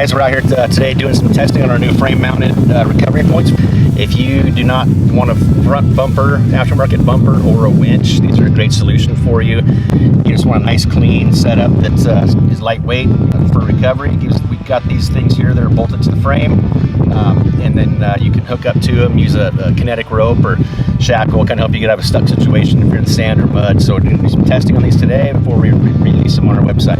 guys, we're out here today doing some testing on our new frame-mounted recovery points. If you do not want a front bumper, aftermarket bumper, or a winch, these are a great solution for you. You just want a nice, clean setup that is lightweight for recovery. We've got these things here that are bolted to the frame, and then you can hook up to them, use a kinetic rope or shackle, kind of help you get out of a stuck situation if you're in sand or mud. So we're doing some testing on these today before we release them on our website.